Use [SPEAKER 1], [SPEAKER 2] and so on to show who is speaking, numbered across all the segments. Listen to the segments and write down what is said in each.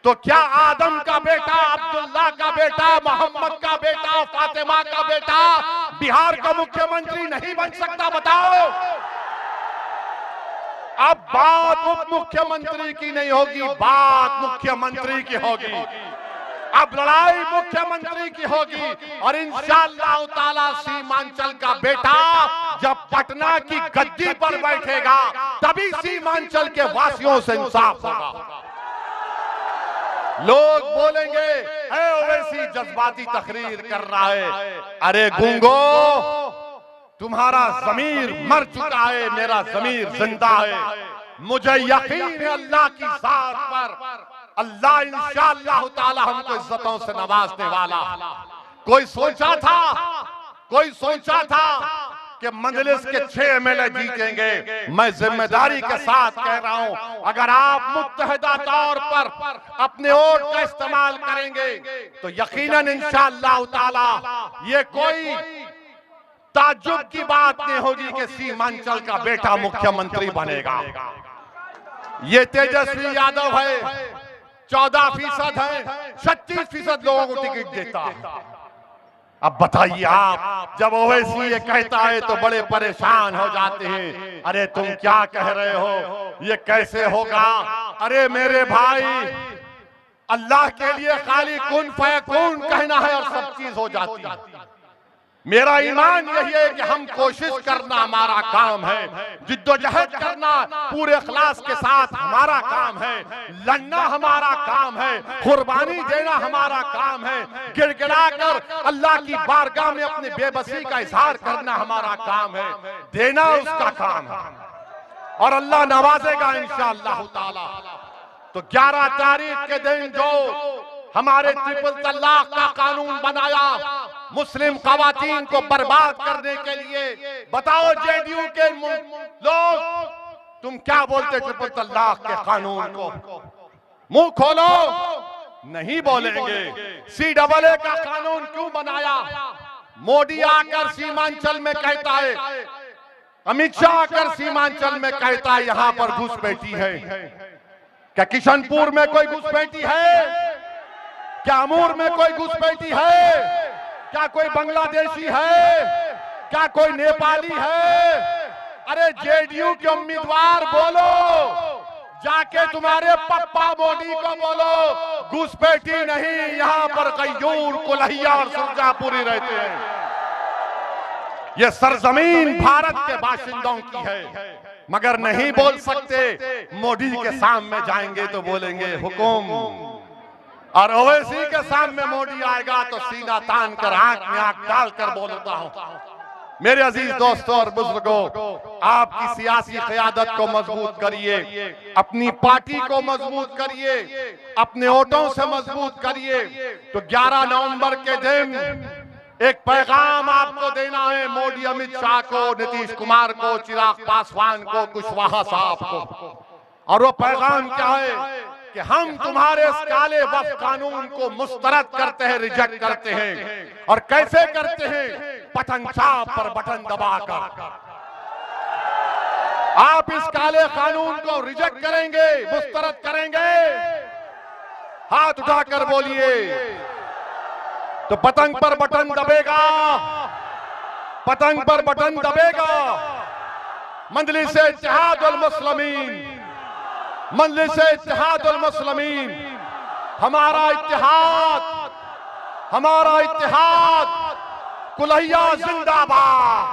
[SPEAKER 1] तो क्या आदम का बेटा, अब्दुल्ला का बेटा, मोहम्मद का बेटा, फातिमा का बेटा बिहार का मुख्यमंत्री नहीं बन सकता? बताओ। अब बात उप मुख्यमंत्री की नहीं होगी, बात मुख्यमंत्री की होगी। अब लड़ाई मुख्यमंत्री की होगी और इंशाअल्लाह ताला सीमांचल का बेटा जब पटना की गद्दी पर बैठेगा तभी सीमांचल के वासियों से इंसाफ होगा। लोग बोलेंगे ओवैसी जज्बाती तकरीर कर रहा है। अरे गूंगो, तुम्हारा ज़मीर मर चुका है, मेरा ज़मीर जिंदा है। मुझे यकीन है अल्लाह की ज़ात पर, अल्लाह इंशाअल्लाह ताला हमको इज्जतों से नवाजने वाला। कोई सोचा था कि मजलिस के 6 एमएलए जीतेंगे। मैं जिम्मेदारी के साथ कह रहा हूं, अगर आप मुत्तहिदा तौर पर अपने वोट का इस्तेमाल करेंगे तो यकीनन इंशाअल्लाह ताला ये कोई ताज्जुब की बात नहीं होगी कि सीमांचल का बेटा मुख्यमंत्री बनेगा। ये तेजस्वी यादव है, 14% है, 36% लोगों को टिकट देता है। अब बताइए आप, जब ओवैसी ये कहता है तो बड़े परेशान हो जाते हैं। अरे तुम क्या कह रहे हो, ये कैसे होगा? अरे मेरे भाई, अल्लाह के लिए खाली कुन फयकून कहना है और सब चीज हो जाती है। मेरा ईमान यही है कि हम कोशिश करना हमारा काम है, जिद्दोजहद करना पूरे इखलास के साथ हमारा काम है, लड़ना हमारा काम है, कुर्बानी देना हमारा काम है, गिड़गिड़ाकर अल्लाह की बारगाह में अपनी बेबसी का इजहार करना हमारा काम है, देना उसका काम है और अल्लाह नवाजेगा इंशाअल्लाह ताला। तो 11 तारीख के दिन जो हमारे ट्रिपल तलाक का कानून बनाया मुस्लिम खवातीन को बर्बाद करने के लिए, बताओ जेडीयू के लोग तुम क्या बोलते ट्रिपल तलाक के कानून को? मुंह खोलो, नहीं बोलेंगे। CAA का कानून क्यों बनाया? मोदी आकर सीमांचल में कहता है, अमित शाह आकर सीमांचल में कहता है यहां पर घुसपैठी है। क्या किशनपुर में कोई घुसपैठी है? क्या अमूर में कोई घुसपैठी है? क्या कोई बांग्लादेशी है? क्या कोई नेपाली है? अरे जेडीयू के उम्मीदवार बोलो, जाके तुम्हारे पप्पा मोदी को बोलो घुसपैठी नहीं, यहाँ पर कय्यूर, कुल्हिया और सुरजापुरी रहते हैं। ये सरजमीन भारत के बाशिंदों की है, मगर नहीं बोल सकते। मोदी के सामने जाएंगे तो बोलेंगे हुकुम, और ओवैसी के सामने मोदी आएगा तो सीना तान कर आंख में आंख डालकर बोलता हूं। मेरे अजीज दोस्तों और बुजुर्गों, आपकी सियासी क़यादत को मजबूत करिए, अपनी पार्टी को मजबूत करिए, अपने वोटों से मजबूत करिए। तो 11 नवंबर के दिन एक पैगाम आपको देना है, मोदी, अमित शाह को, नीतीश कुमार को, चिराग पासवान को, कुशवाहा साहब को। और वो पैगाम क्या है कि हम तुम्हारे इस काले वक्फ कानून को मुस्तरद करते हैं, रिजेक्ट करते हैं। और कैसे करते हैं? पतंग छाप पर बटन दबाकर। आप इस काले कानून को रिजेक्ट करेंगे, मुस्तरद करेंगे? हाथ उठाकर बोलिए। तो पतंग पर बटन दबेगा, पतंग पर बटन दबेगा। मजलिस इत्तेहादुल मुस्लिमीन, मजलिस इत्तेहादुल मुस्लिमीन, हमारा इत्तेहाद, हमारा इत्तेहाद। कुल्हिया जिंदाबाद,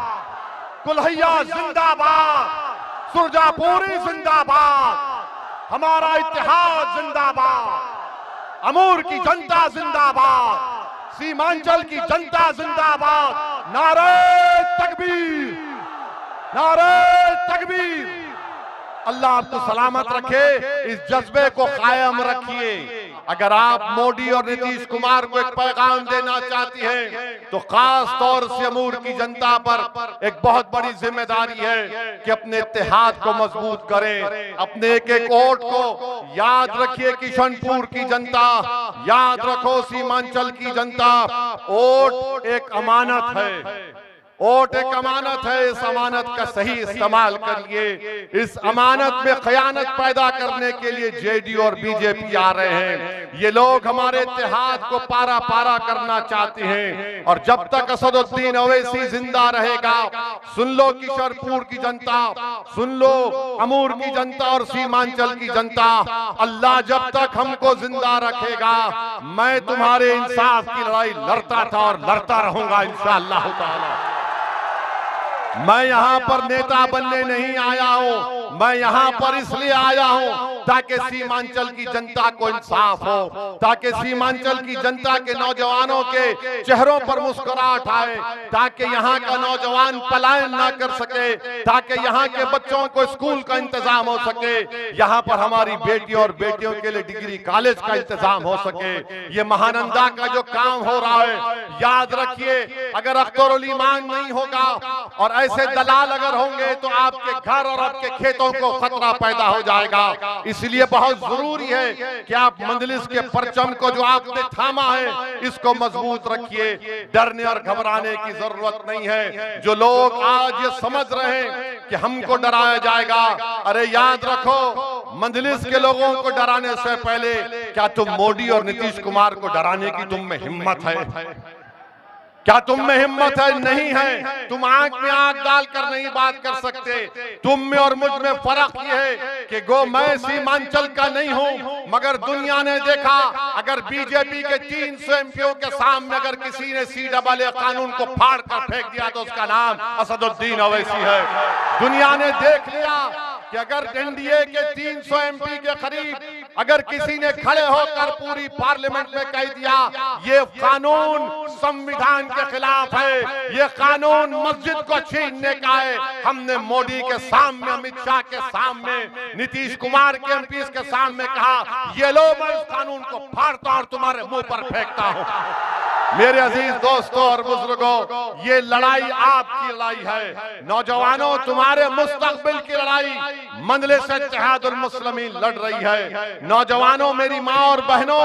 [SPEAKER 1] कुल्हिया जिंदाबाद, सुरजापुरी जिंदाबाद, हमारा इत्तेहाद जिंदाबाद, अमूर की जनता जिंदाबाद, सीमांचल की जनता जिंदाबाद। नारे तकबीर, नारे तकबीर। अल्लाह आपको सलामत रखे, इस जज्बे को कायम रखिए। अगर आप मोदी और नीतीश कुमार को एक पैगाम देना चाहती हैं तो खास तौर से अमूर की जनता पर एक बहुत बड़ी जिम्मेदारी है कि अपने इत्तेहाद को मजबूत करें, अपने एक एक वोट को याद रखिए। किशनपुर की जनता, याद रखो सीमांचल की जनता, वोट एक अमानत है। वोट एक अमानत है, इस अमानत का सही इस्तेमाल करिए। इस अमानत में खयानत पैदा करने के लिए जेडीयू और बीजेपी आ रहे हैं। ये लोग हमारे इत्तेहाद को पारा पारा करना चाहते हैं, और जब तक असदुद्दीन ओवैसी जिंदा रहेगा, सुन लो किशोरपुर की जनता, सुन लो अमूर की जनता और सीमांचल की जनता, अल्लाह जब तक हमको जिंदा रखेगा, मैं तुम्हारे इंसाफ की लड़ाई लड़ता था और लड़ता रहूंगा इंशाअल्लाह ताला। मैं यहाँ पर नेता बनने नहीं आया हूँ, मैं यहाँ पर इसलिए आया हूँ ताकि सीमांचल की जनता को इंसाफ हो, ताकि सीमांचल की जनता के नौजवानों के चेहरों पर मुस्कुराहट आए, ताकि यहाँ का नौजवान पलायन ना कर सके, ताकि यहाँ के बच्चों को स्कूल का इंतजाम हो सके, यहाँ पर हमारी बेटियों और बेटियों के लिए डिग्री कॉलेज का इंतजाम हो सके। ये महानंदा का जो काम हो रहा है, याद रखिए, अगर अख्तरुल ईमान नहीं होगा और ऐसे दलाल अगर होंगे तो आपके घर और आपके खेतों को खतरा पैदा हो जाएगा। इसलिए बहुत जरूरी है कि आप मंजलिस के परचम को जो आपने थामा है, इसको मजबूत रखिए। डरने और घबराने की जरूरत नहीं है। जो लोग आज ये समझ रहे हैं कि हमको डराया जाएगा, अरे याद रखो, मंजलिस के लोगों को डराने से पहले क्या तुम मोदी और नीतीश कुमार को डराने की तुम में हिम्मत है? क्या तुम में हिम्मत है? नहीं है। तुम आंख में आंख डालकर नहीं बात कर सकते। तुम में और मुझ में फर्क ये है कि गो मैं सीमांचल का नहीं हूं, मगर दुनिया ने देखा, अगर बीजेपी के 300 एमपीओ के सामने अगर किसी ने CAA कानून को फाड़ कर फेंक दिया तो उसका नाम असदुद्दीन ओवैसी है। दुनिया ने देख लिया कि अगर एनडीए के 300 एमपी के करीब अगर किसी ने खड़े होकर पूरी पार्लियामेंट में कह दिया ये कानून संविधान के खिलाफ है, ये कानून मस्जिद को छीनने का है, हमने मोदी के सामने, अमित शाह के सामने, नीतीश कुमार के एमपी के सामने कहा, ये लो मैं इस कानून को फाड़ता और तुम्हारे मुंह पर फेंकता हूं। मेरे अजीज दोस्तों और बुजुर्गों, ये लड़ाई आपकी लड़ाई है। नौजवानों, तुम्हारे मुस्तकबिल की लड़ाई मंजलिस इत्तेहादुल मुस्लिमीन लड़ रही है। नौजवानों, मेरी माँ और बहनों,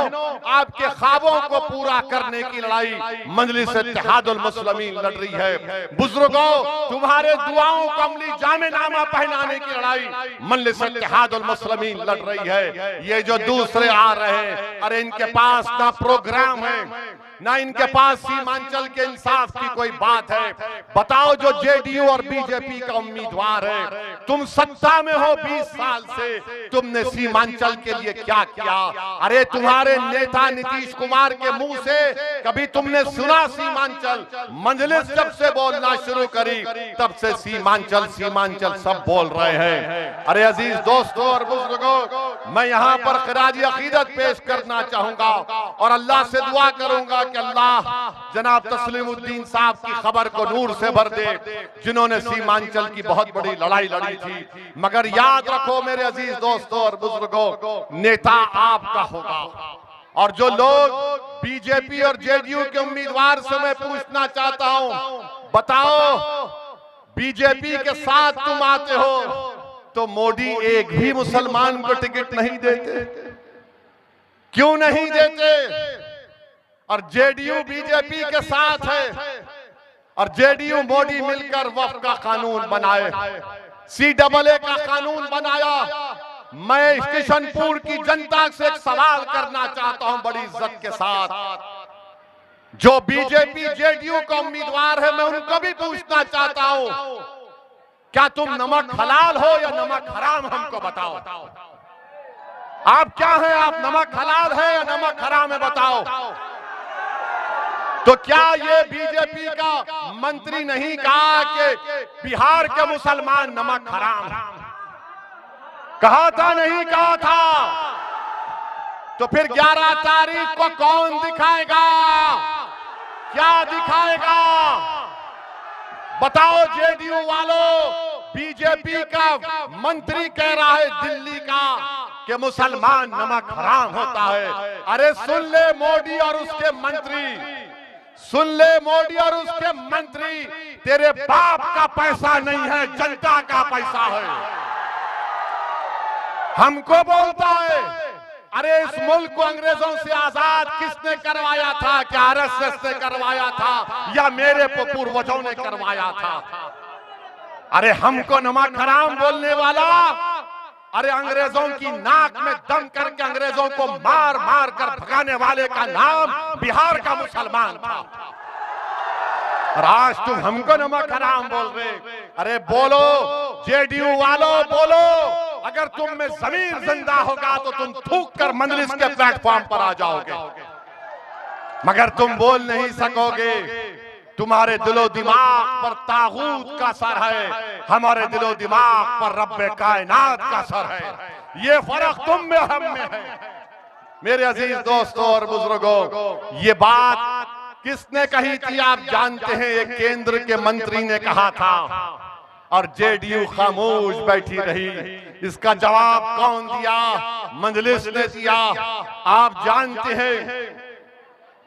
[SPEAKER 1] आपके ख्वाबों को पूरा करने की लड़ाई मंजलिस इत्तेहादुल मुस्लिमीन लड़ रही है। बुजुर्गों, तुम्हारे दुआओं को अमली जामेनामा पहनाने की लड़ाई मंजलिस इत्तेहादुल मुस्लिमीन लड़ रही है। ये जो दूसरे आ रहे हैं, अरे इनके पास ना प्रोग्राम है, ना इनके पास सीमांचल के इंसाफ की कोई बात है। बताओ, जो जेडीयू और बीजेपी का उम्मीदवार है, तुम सत्ता में हो 20 साल से, तुमने सीमांचल के लिए क्या किया? अरे तुम्हारे नेता नीतीश कुमार के मुंह से कभी तुमने सुना सीमांचल? मंजलिस जब से बोलना शुरू करी तब से सीमांचल सीमांचल सब बोल रहे हैं। अरे अजीज दोस्तों और बुजुर्गों, मैं यहाँ पर खिराजी अकीदत पेश करना चाहूंगा और अल्लाह से दुआ करूंगा कि अल्लाह जनाब तस्लीमुद्दीन साहब की खबर को नूर से भर दे, जिन्होंने सीमांचल की बहुत बड़ी लड़ाई लड़ी थी। मगर याद रखो मेरे अजीज दोस्तों और बुजुर्गों, नेता आपका होगा। और जो लोग बीजेपी और जेडीयू के उम्मीदवार से मैं पूछना चाहता हूं, बताओ, बीजेपी के साथ तुम आते हो तो मोदी एक भी मुसलमान को टिकट नहीं देते, क्यों नहीं देते? और जेडीयू बीजेपी के साथ है और जेडीयू मोदी मिलकर वक्फ का कानून बनाए, CAA का कानून बनाया। मैं किशनपुर की जनता से एक सवाल करना चाहता हूं बड़ी इज्जत के साथ, जो बीजेपी जेडीयू का उम्मीदवार है, मैं उनको भी पूछना चाहता हूं, क्या तुम नमक हलाल हो या नमक हराम? हमको बताओ, आप क्या हैं? आप नमक हलाल है या नमक हराम है? बताओ। तो क्या ये बीजेपी का मंत्री नहीं कहा कि बिहार के मुसलमान नमक हराम? कहा था, नहीं कहा था? तो फिर 11 तारीख को कौन दिखाएगा? क्या दिखाएगा? बताओ जेडीयू वालों, बीजेपी का मंत्री कह रहा है दिल्ली का कि मुसलमान नमक हराम होता है। अरे सुन ले मोदी और उसके मंत्री, सुन ले मोदी और उसके मंत्री, तेरे बाप का पैसा नहीं है, जनता का पैसा है। हमको बोलता है अरे इस मुल्क को अंग्रेजों से आजाद किसने करवाया था? क्या आरएसएस ने करवाया था या मेरे पूर्वजों ने करवाया था? अरे हमको नमक हराम बोलने वाला, अरे अंग्रेजों की नाक में दम करके अंग्रेजों को मार मार कर भगाने वाले का नाम बिहार का मुसलमान था। और आज तुम हमको नमक हराम बोल रहे। अरे बोलो जेडीयू वालों, बोलो, अगर तुम में जमीर जिंदा होगा तो तुम थूक कर मजलिस के प्लेटफॉर्म पर आ जाओगे, मगर तुम बोल नहीं सकोगे। तुम्हारे दिलो दिमाग पर तागूत का सर है, हमारे दिलो दिमाग पर रब्बे कायनात का सर है। ये फर्क तुम में हम में है। मेरे अजीज दोस्तों और बुजुर्गों, ये बात किसने कही थी आप जानते हैं? एक केंद्र के मंत्री ने कहा था और जेडीयू खामोश बैठी रही। इसका जवाब कौन दिया? मजलिस ने दिया। आप जानते हैं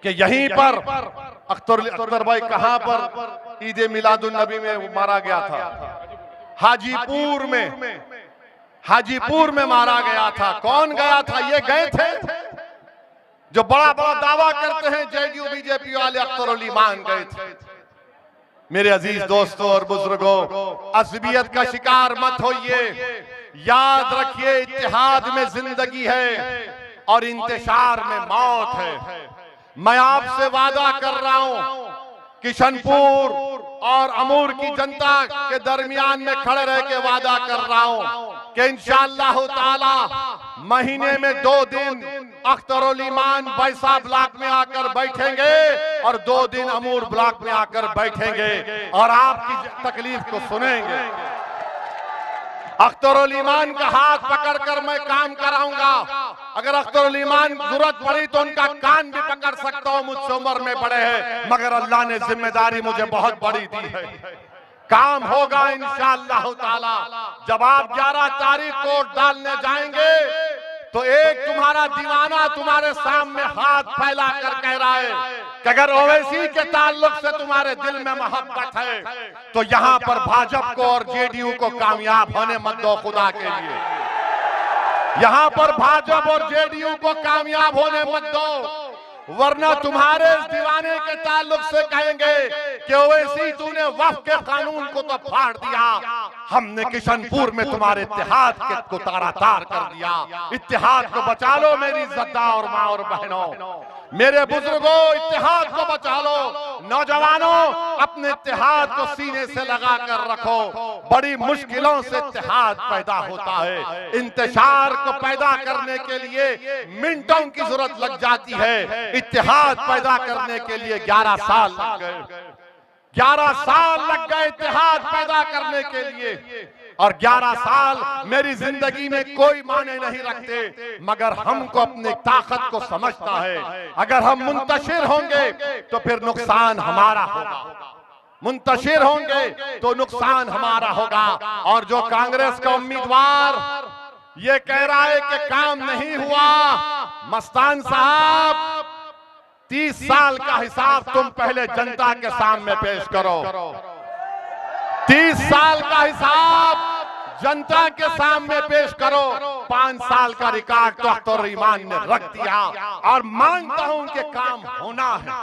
[SPEAKER 1] कि यहीं पर अख्तर भाई कहां पर ईद मिलादुन नबी में मारा गया था? हाजीपुर में मारा गया था। कौन गया था? ये गए थे जो बड़ा बड़ा दावा करते हैं जेडीयू बीजेपी वाले, अख्तर अली ईमान गए थे। मेरे अजीज दोस्तों और बुजुर्गों, असबियत का शिकार मत होइए। याद रखिए, इत्तेहाद में जिंदगी है और इंतशार में मौत है। मैं आपसे वादा कर रहा हूं, किशनपुर और अमूर की जनता के दरमियान में खड़े रह के वादा कर रहा हूं कि इंशाअल्लाह ताला महीने में 2 दिन अख्तरुल ईमान बैसा ब्लॉक में आकर बैठेंगे और 2 दिन अमूर ब्लॉक में आकर बैठेंगे और आपकी तकलीफ को सुनेंगे। अख्तरुल ईमान का हाथ पकड़कर मैं काम कराऊंगा। अगर अख्तरुल ईमान जरूरत पड़ी तो उनका कान भी पकड़ सकता हूं, मुझसे उम्र में बड़े हैं, मगर अल्लाह ने जिम्मेदारी मुझे बहुत बड़ी दी है। काम होगा इंशाअल्लाह ताला। जब आप 11 तारीख को वोट डालने जाएंगे तो एक तुम्हारा दीवाना तुम्हारे सामने हाथ फैला कर कह रहा है कि अगर ओवैसी के ताल्लुक से तुम्हारे दिल में मोहब्बत है तो यहाँ पर भाजपा को और जेडीयू को कामयाब होने मत दो खुदा के लिए। यहाँ पर भाजपा और जेडीयू को कामयाब होने मत दो, वरना तुम्हारे इस दीवाने के ताल्लुक से कहेंगे कि ओवैसी तूने वक्फ के कानून को तो फाड़ दिया, हमने किशनपुर में तुम्हारे इत्तेहाद को तार कर दिया। इत्तेहाद को बचा लो मेरी इज्जतदार और माँ और बहनों, मेरे बुजुर्गों, इत्तेहाद को बचा लो। नौजवानों, अपने इत्तेहाद को सीने से लगा कर रखो। बड़ी मुश्किलों से इत्तेहाद पैदा होता है। इंतशार को पैदा करने के लिए मिनटों की जरूरत लग जाती है, इत्तेहाद पैदा करने के लिए 11 साल लग गए। 11 साल लग गए इत्तेहाद पैदा करने के लिए, और 11 साल मेरी जिंदगी में कोई माने नहीं रखते, मगर हमको अपनी ताकत को समझता है। अगर हम मुंतशिर होंगे तो फिर नुकसान हमारा होगा, मुंतशिर होंगे तो नुकसान हमारा होगा। और जो कांग्रेस का उम्मीदवार ये कह रहा है कि काम नहीं हुआ, मस्तान साहब 30 साल का हिसाब तुम पहले जनता के सामने पेश करो। 30 साल का हिसाब जनता के सामने पेश करो। 5 साल का रिकॉर्ड तो अख्तर ईमान ने रख दिया और मानता हूं कि काम होना है,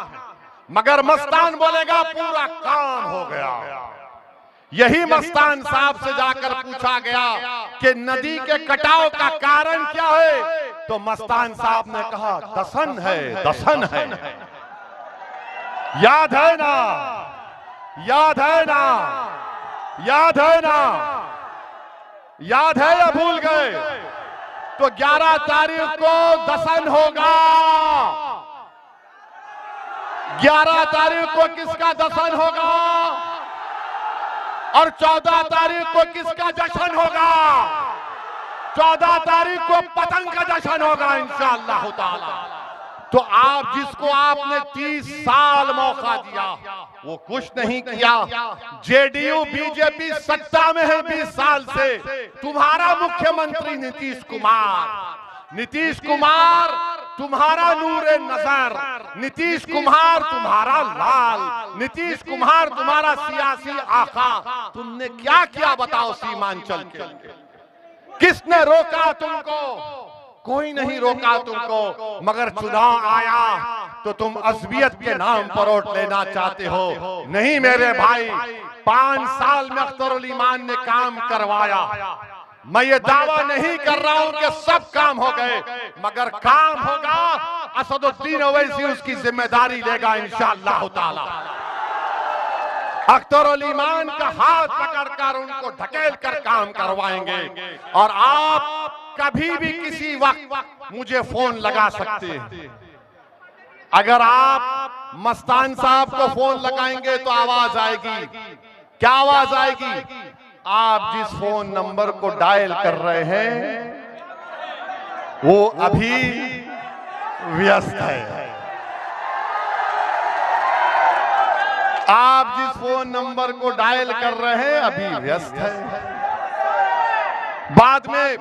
[SPEAKER 1] मगर मस्तान बोलेगा पूरा काम हो गया। यही मस्तान साहब से जाकर पूछा गया कि नदी के कटाव का कारण क्या है, तो मस्तान साहब ने कहा दसन है, दसन है। याद है ना, याद है ना, याद है ना, याद है या भूल गए? तो 11 तारीख को दसन होगा। 11 तारीख को किसका दसन होगा और 14 तारीख को किसका जश्न होगा? 14 तारीख को पतंग का जश्न होगा इंशाअल्लाह ताला। तो आप जिसको आपने 30 साल मौका दिया वो कुछ नहीं किया। जेडीयू बीजेपी सत्ता में है 20 साल से। तुम्हारा मुख्यमंत्री नीतीश कुमार, नीतीश कुमार तुम्हारा नूरे नजर, नीतीश कुमार तुम्हारा लाल, नीतीश कुमार तुम्हारा सियासी आका। तुमने क्या किया बताओ सीमांचल के? किसने रोका तुमको? कोई नहीं रोका तुमको, मगर चुनाव आया तो तुम अज़बियत के नाम पर वोट लेना चाहते हो। नहीं मेरे भाई, 5 साल में अख्तरुल ईमान ने काम करवाया। मैं ये दावा नहीं कर रहा हूं कि सब काम हो गए, मगर काम होगा। असदुद्दीन ओवैसी उसकी जिम्मेदारी लेगा इंशाअल्लाह ताला। अख्तरुल ईमान का हाथ पकड़कर उनको ढकेल कर काम करवाएंगे। और आप कभी भी किसी वक्त मुझे फोन लगा सकते हैं। अगर आप मस्तान साहब को फोन लगाएंगे तो आवाज आएगी। क्या आवाज आएगी? आप जिस फोन नंबर को डायल कर रहे हैं वो अभी व्यस्त है। आप जिस फोन नंबर को डायल कर रहे हैं अभी व्यस्त है। बाद में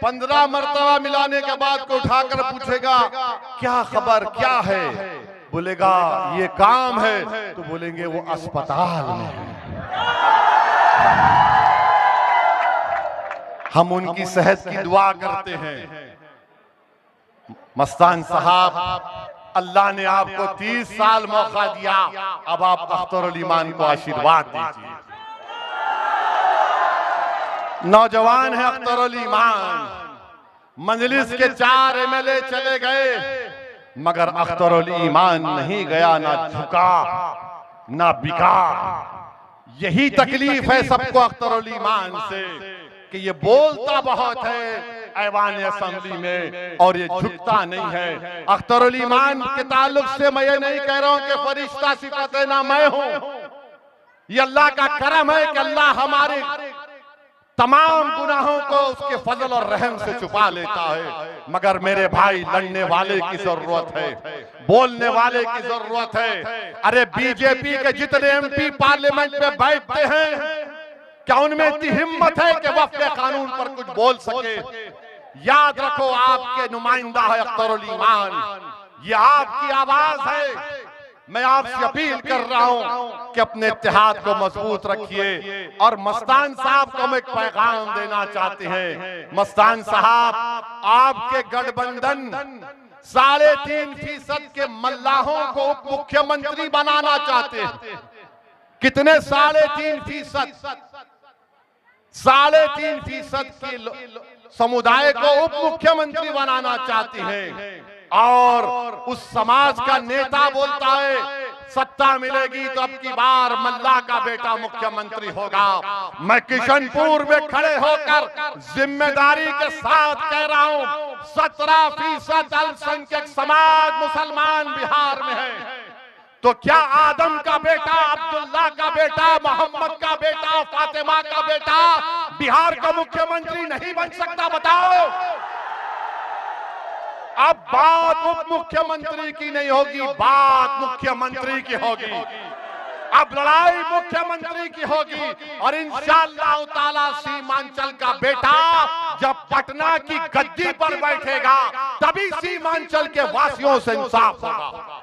[SPEAKER 1] 15 मर्तबा मिलाने के बाद को उठाकर पूछेगा क्या खबर, क्या है? बोलेगा ये काम है, तो बोलेंगे वो अस्पताल में है। हम उनकी सेहत की दुआ करते हैं। मस्तान साहब, अल्लाह ने आपको 30 साल मौका दिया, अब आप अख्तरुल ईमान को आशीर्वाद दीजिए। नौजवान है अख्तरुल ईमान, मजलिस के 4 एमएलए चले गए, मगर अख्तरुल ईमान नहीं गया, ना झुका ना बिका। यही तकलीफ है सबको अख्तरुल ईमान से कि ये बोलता बहुत है ऐवान असेंबली में और ये झुकता नहीं है। अख्तरुल ईमान के ताल्लुक से मैं ये नहीं कह रहा हूं कि फरिश्ता सिफत ना मैं हूं। ये अल्लाह का करम है कि अल्लाह हमारे तमाम गुनाहों को उसके फजल और रहम से छुपा लेता है। मगर मेरे भाई, लड़ने वाले की जरूरत है, बोलने वाले की जरूरत है। अरे बीजेपी के जितने एमपी पार्लियामेंट में बैठते हैं, क्या उनमें इतनी हिम्मत है कि वफ़्क़ कानून पर कुछ बोल सके? याद रखो, आपके नुमाइंदा है अख्तरुल ईमान, ये आपकी आवाज है। मैं आपसे अपील कर रहा हूं कि अपने इत्तेहाद को मजबूत रखिए। और मस्तान साहब को हम एक पैगाम देना चाहते हैं। मस्तान साहब, आपके गठबंधन 3.5% के मल्लाहों को उप मुख्यमंत्री बनाना चाहते हैं। कितने? 3.5%। 3.5% की समुदाय को उप मुख्यमंत्री बनाना चाहती हैं। और उस समाज का नेता बोलता है सत्ता मिलेगी तो अब की बार मल्ला का बेटा मुख्यमंत्री होगा। मैं किशनपुर में खड़े होकर जिम्मेदारी के साथ कह रहा हूं, 17% अल्पसंख्यक समाज मुसलमान बिहार में है। तो क्या आदम का बेटा, अब्दुल्ला का बेटा, मोहम्मद का बेटा, फातिमा का बेटा बिहार का मुख्यमंत्री नहीं बन सकता? बताओ। अब बात उप मुख्यमंत्री की नहीं होगी, बात मुख्यमंत्री की होगी। अब लड़ाई मुख्यमंत्री की होगी। और इंशाअल्लाह ताला सीमांचल का बेटा जब पटना की गद्दी पर बैठेगा, तभी सीमांचल के वासियों से इंसाफ होगा।